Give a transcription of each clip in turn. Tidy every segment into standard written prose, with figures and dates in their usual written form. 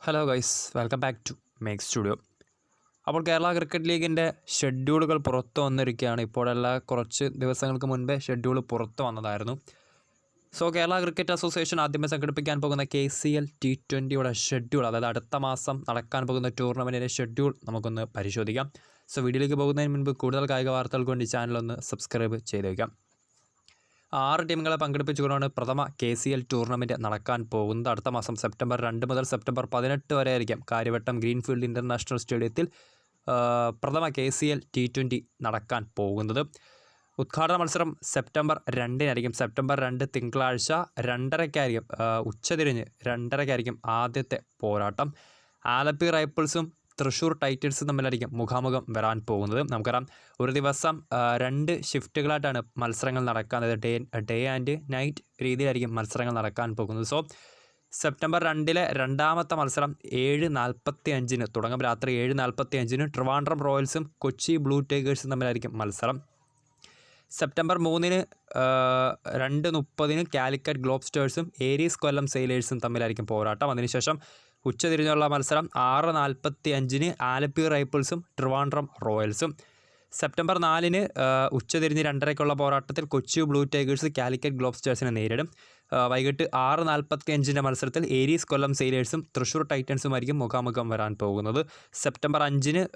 Hello guys, welcome back to make studio. അപ്പോൾ Kerala cricket ലീഗിൻ്റെ ഷെഡ്യൂളുകൾ പുറത്തു വന്നിരിക്കുകയാണ്. ഇപ്പോഴല്ല, കുറച്ച് ദിവസങ്ങൾക്ക് മുൻപേ ഷെഡ്യൂൾ പുറത്തു വന്നതായിരുന്നു. സോ കേരള ക്രിക്കറ്റ് അസോസിയേഷൻ ആദ്യമേ സംഘടിപ്പിക്കാൻ പോകുന്ന KCL T20യുടെ ഷെഡ്യൂൾ, അതായത് അടുത്ത മാസം നടക്കാൻ പോകുന്ന ടൂർണമെൻറ്റിൻ്റെ ഷെഡ്യൂൾ നമുക്കൊന്ന് പരിശോധിക്കാം. സോ വീഡിയോയിലേക്ക് പോകുന്നതിന് മുൻപ് കൂടുതൽ കായിക വാർത്തകൾക്ക് വേണ്ടി ചാനലൊന്ന് സബ്സ്ക്രൈബ് ചെയ്ത് വയ്ക്കാം. 6 ടീമുകളെ പങ്കെടുപ്പിച്ചുകൊണ്ടാണ് പ്രഥമ KCL ടൂർണമെൻറ്റ് നടക്കാൻ പോകുന്നത്. അടുത്ത മാസം സെപ്റ്റംബർ 2 മുതൽ സെപ്റ്റംബർ 18 വരെ ആയിരിക്കും കാര്യവട്ടം ഗ്രീൻഫീൽഡ് ഇൻ്റർനാഷണൽ സ്റ്റേഡിയത്തിൽ പ്രഥമ KCL T20 നടക്കാൻ പോകുന്നത്. ഉദ്ഘാടന മത്സരം സെപ്റ്റംബർ 2 സെപ്റ്റംബർ 2 തിങ്കളാഴ്ച 2:30 ഉച്ചതിരിഞ്ഞ് 2:30 ആദ്യത്തെ പോരാട്ടം. ആലപ്പി റൈഫിൾസും തൃശ്ശൂർ ടൈറ്റൻസും തമ്മിലായിരിക്കും മുഖാമുഖം വരാൻ പോകുന്നത്. നമുക്കറിയാം, ഒരു ദിവസം 2 ഷിഫ്റ്റുകളായിട്ടാണ് മത്സരങ്ങൾ നടക്കാൻ, അതായത് ഡേ ആൻഡ് നൈറ്റ് രീതിയിലായിരിക്കും മത്സരങ്ങൾ നടക്കാൻ പോകുന്നത്. സോ സെപ്റ്റംബർ 2 രണ്ടാമത്തെ മത്സരം 7:45 തുടങ്ങും. രാത്രി 7:45 ട്രിവാൻഡ്രം റോയൽസും കൊച്ചി ബ്ലൂ ടൈഗേഴ്സും തമ്മിലായിരിക്കും മത്സരം. സെപ്റ്റംബർ 3 2:30 കാലിക്കറ്റ് ഗ്ലോബ്സ്റ്റേഴ്സും ഏരീസ് കൊല്ലം സെയിലേഴ്സും തമ്മിലായിരിക്കും പോരാട്ടം. അതിനുശേഷം ഉച്ചതിരിഞ്ഞുള്ള മത്സരം 6:45 ആലപ്പി റൈഫിൾസും ട്രിവാൻഡ്രം റോയൽസും. സെപ്റ്റംബർ 4 ഉച്ചതിരിഞ്ഞ് 2:30 പോരാട്ടത്തിൽ കൊച്ചി ബ്ലൂ ടൈഗേഴ്സ് കാലിക്കറ്റ് ഗ്ലോബ്സ്റ്റേഴ്സിനെ നേരിടും. വൈകിട്ട് 6:45 മത്സരത്തിൽ ഏരീസ് കൊല്ലം സെയിലേഴ്സും തൃശ്ശൂർ ടൈറ്റൻസുമായിരിക്കും മുഖാമുഖം വരാൻ പോകുന്നത്. സെപ്റ്റംബർ 5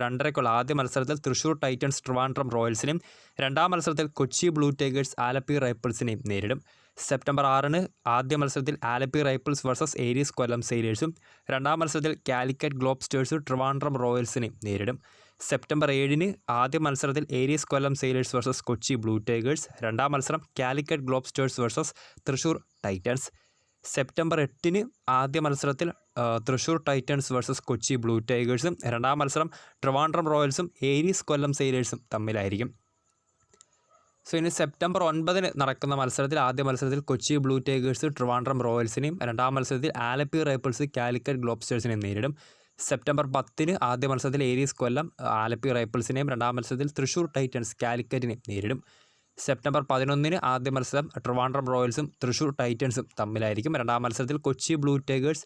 2:30 ആദ്യ മത്സരത്തിൽ തൃശ്ശൂർ ടൈറ്റൻസ് ട്രിവാൻഡ്രം റോയൽസിനെയും രണ്ടാം മത്സരത്തിൽ കൊച്ചി ബ്ലൂ ടൈഗേഴ്സ് ആലപ്പി റൈഫിൾസിനെയും നേരിടും. സെപ്റ്റംബർ 6 ആദ്യ മത്സരത്തിൽ Alleppey Ripples versus Aries Kollam സെയിലേഴ്സും രണ്ടാം മത്സരത്തിൽ കാലിക്കറ്റ് ഗ്ലോബ്സ്റ്റേഴ്സ് ട്രിവാൻഡ്രം റോയൽസിനെയും നേരിടും. സെപ്റ്റംബർ 7 ആദ്യ മത്സരത്തിൽ Aries Kollam Sailors versus Kochi Blue Tigers, രണ്ടാം മത്സരം Calicut Globstars versus Thrissur Titans. September 8 ആദ്യ മത്സരത്തിൽ Thrissur Titans versus Kochi Blue ടൈഗേഴ്സും രണ്ടാം മത്സരം ട്രിവാൻഡ്രം റോയൽസും ഏരീസ് കൊല്ലം സെയിലേഴ്സും തമ്മിലായിരിക്കും. സോ ഇനി സെപ്റ്റംബർ 9 നടക്കുന്ന മത്സരത്തിൽ ആദ്യ മത്സരത്തിൽ കൊച്ചി ബ്ലൂ ടൈഗേഴ്സ് ട്രിവാൻഡ്രം റോയൽസിനെയും രണ്ടാം മത്സരത്തിൽ ആലപ്പി റൈഫിൾസ് കാലിക്കറ്റ് ഗ്ലോബ്സ്റ്റേഴ്സിനെയും നേരിടും. സെപ്റ്റംബർ 10 ആദ്യ മത്സരത്തിൽ ഏരീസ് കൊല്ലം ആലപ്പി റൈഫിൾസിനെയും രണ്ടാം മത്സരത്തിൽ തൃശ്ശൂർ ടൈറ്റൻസ് കാലിക്കറ്റിനെയും നേരിടും. സെപ്റ്റംബർ 11 ആദ്യ മത്സരം ട്രിവാൻഡ്രം റോയൽസും തൃശ്ശൂർ ടൈറ്റൻസും തമ്മിലായിരിക്കും. രണ്ടാം മത്സരത്തിൽ കൊച്ചി ബ്ലൂ ടൈഗേഴ്സ്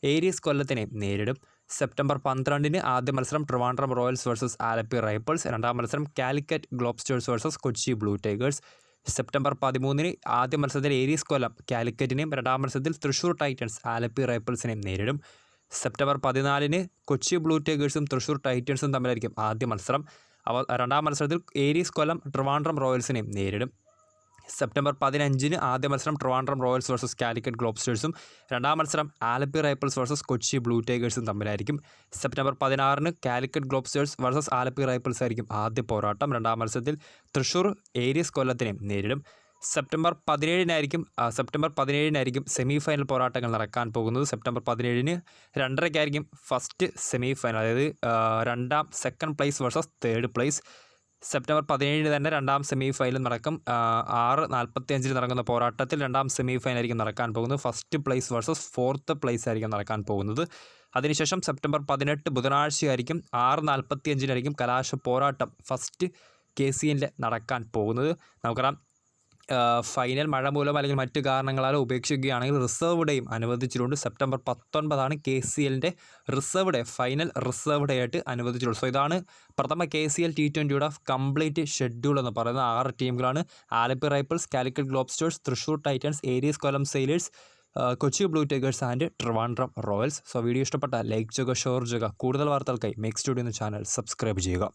ഏരീസ് കൊല്ലത്തിനെയും നേരിടും. സെപ്റ്റംബർ 12 ആദ്യ മത്സരം Trivandrum Royals versus Alleppey Ripples, രണ്ടാം മത്സരം Calicut Globstars versus Kochi Blue Tigers. September 13 ആദ്യ മത്സരത്തിൽ ഏരീസ് കൊല്ലം കാലിക്കറ്റിനെയും രണ്ടാം മത്സരത്തിൽ തൃശ്ശൂർ ടൈറ്റൻസ് ആലപ്പി റൈഫിൾസിനെയും നേരിടും. സെപ്റ്റംബർ 14 കൊച്ചി ബ്ലൂ ടൈഗേഴ്സും തൃശ്ശൂർ ടൈറ്റൻസും തമ്മിലായിരിക്കും ആദ്യ മത്സരം. രണ്ടാം മത്സരത്തിൽ ഏരീസ് കൊല്ലം ട്രിവാൻഡ്രം റോയൽസിനെയും നേരിടും. സെപ്റ്റംബർ 15 ആദ്യ മത്സരം ട്രിവാൻഡ്രം റോയൽസ് വേഴ്സസ് കാലിക്കറ്റ് ഗ്ലോബ്സ്റ്റേഴ്സും രണ്ടാം മത്സരം Alleppey Ripples versus Kochi Blue ടൈഗേഴ്സും തമ്മിലായിരിക്കും. September 16 Calicut Globstars versus Alleppey Ripples ആയിരിക്കും ആദ്യ പോരാട്ടം. രണ്ടാം മത്സരത്തിൽ തൃശ്ശൂർ ഏരീസ് കൊല്ലത്തിനെയും നേരിടും. സെപ്റ്റംബർ 17 സെമി ഫൈനൽ പോരാട്ടങ്ങൾ നടക്കാൻ പോകുന്നത്. സെപ്റ്റംബർ 17 2:30 ഫസ്റ്റ് സെമി ഫൈനൽ, അതായത് second place versus third place. September 17 തന്നെ രണ്ടാം സെമി ഫൈനൽ നടക്കും. 6:45 നടക്കുന്ന പോരാട്ടത്തിൽ രണ്ടാം സെമി ഫൈനലായിരിക്കും നടക്കാൻ പോകുന്നത്. First place versus fourth place ആയിരിക്കും നടക്കാൻ പോകുന്നത്. അതിനുശേഷം സെപ്റ്റംബർ 18 ബുധനാഴ്ചയായിരിക്കും 6:45 കലാശ പോരാട്ടം ഫസ്റ്റ് KCL നടക്കാൻ പോകുന്നത്. നമുക്കറിയാം, ഫൈനൽ മഴ മൂലം അല്ലെങ്കിൽ മറ്റു കാരണങ്ങളാൽ ഉപേക്ഷിക്കുകയാണെങ്കിൽ റിസർവ് ഡേയും അനുവദിച്ചിട്ടുണ്ട്. സെപ്റ്റംബർ 19 KCLൻ്റെ reserve day, final reserve day ആയിട്ട് അനുവദിച്ചിട്ടുള്ളൂ. സോ ഇതാണ് പ്രഥമ KCL T20യുടെ കംപ്ലീറ്റ് ഷെഡ്യൂൾ എന്ന് പറയുന്നത്. 6 ടീമുകളാണ്: Alleppey Ripples, Calicut Globstars, Thrissur Titans, Aries Kollam Sailors, Kochi Blue Tigers and Trivandrum Royals. So video ഇഷ്ടപ്പെട്ടാൽ ലൈക്ക് ചെയ്യുക, ഷെയർ ചെയ്യുക. കൂടുതൽ വാർത്തകൾക്കായി മേക്ക് സ്റ്റുഡിയോ എന്ന ചാനൽ സബ്സ്ക്രൈബ് ചെയ്യുക.